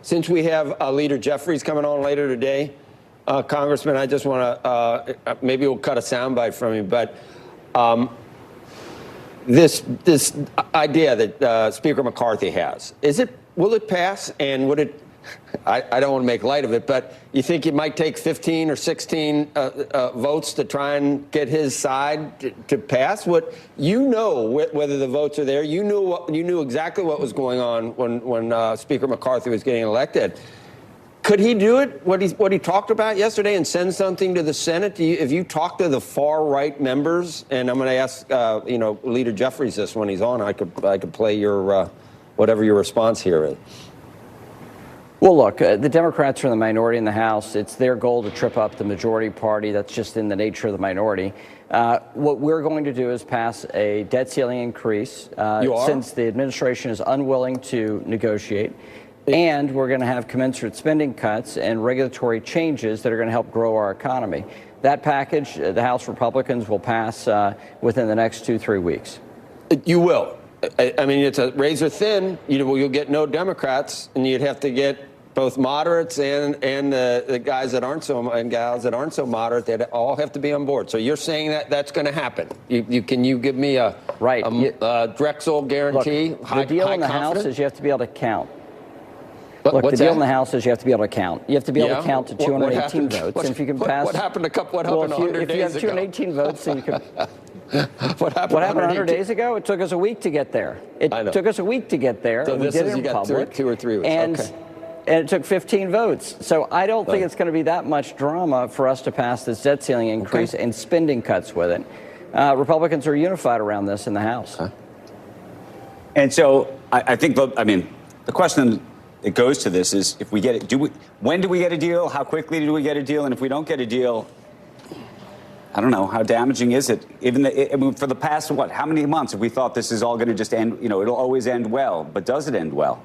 Since we have Leader Jeffries coming on later today, Congressman, I just want to maybe we'll cut a soundbite from you, but this idea that Speaker McCarthy has, will it pass, and would it? I don't want to make light of it, but you think it might take 15 or 16 votes to try and get his side to pass? Whether the votes are there. You knew exactly what was going on when Speaker McCarthy was getting elected. Could he do it? What he talked about yesterday, and send something to the Senate? If you talk to the far right members, and I'm going to ask Leader Jeffries this when he's on, I could play your whatever your response here is. Well, look, the Democrats are in the minority in the House. It's their goal to trip up the majority party. That's just in the nature of the minority. What we're going to do is pass a debt ceiling increase since the administration is unwilling to negotiate. And we're going to have commensurate spending cuts and regulatory changes that are going to help grow our economy. That package, the House Republicans will pass within the next 2-3 weeks. You will. I mean, it's a razor thin. You'll get no Democrats, and you'd have to get both moderates and the guys that aren't so and gals that aren't so moderate. They all have to be on board. So you're saying that that's going to happen? Can you give me a Drexel guarantee? Look, the deal in the House is you have to be able to count. The deal in the House is you have to be able to count. You have to be able to count to 218 votes. And if you can pass, what happened 100 days ago? If you have 218 votes, then you can. What happened 100 days ago? It took us a week to get there. It took us a week to get there. So and we did it in public. 2 or 3 weeks. And it took 15 votes. So I don't think it's going to be that much drama for us to pass this debt ceiling increase and spending cuts with it. Republicans are unified around this in the House. And so I think, the question that goes to this is, if we get it, when do we get a deal? How quickly do we get a deal? And if we don't get a deal, I don't know, how damaging is it? For the past, how many months have we thought this is all going to just end, it'll always end well, but does it end well?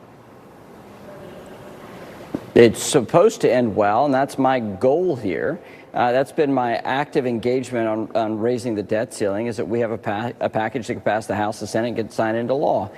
It's supposed to end well, and that's my goal here. That's been my active engagement on raising the debt ceiling, is that we have a package that can pass the House, the Senate, and get signed into law.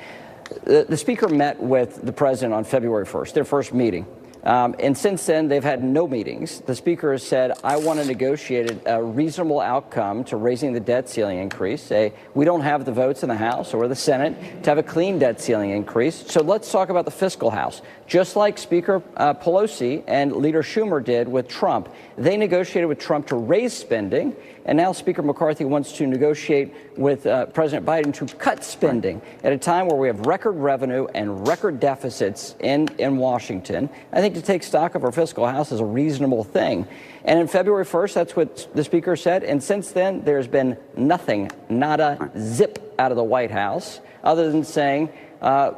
The Speaker met with the President on February 1st, their first meeting. And since then, they've had no meetings. The Speaker has said, I want to negotiate a reasonable outcome to raising the debt ceiling increase. We don't have the votes in the House or the Senate to have a clean debt ceiling increase. So let's talk about the fiscal House. Just like Speaker Pelosi and Leader Schumer did with Trump. They negotiated with Trump to raise spending, and now Speaker McCarthy wants to negotiate with President Biden to cut spending at a time where we have record revenue and record deficits in Washington. I think to take stock of our fiscal House is a reasonable thing. And in February 1st, that's what the Speaker said. And since then, there's been nothing, not a zip out of the White House, other than saying,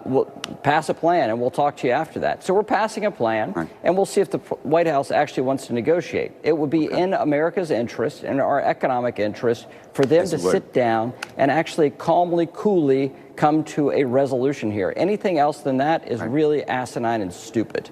we'll pass a plan and we'll talk to you after that. So we're passing a plan, and we'll see if the White House actually wants to negotiate. It would be in America's interest and our economic interest for them to sit down and actually calmly, coolly come to a resolution here. Anything else than that is really asinine and stupid.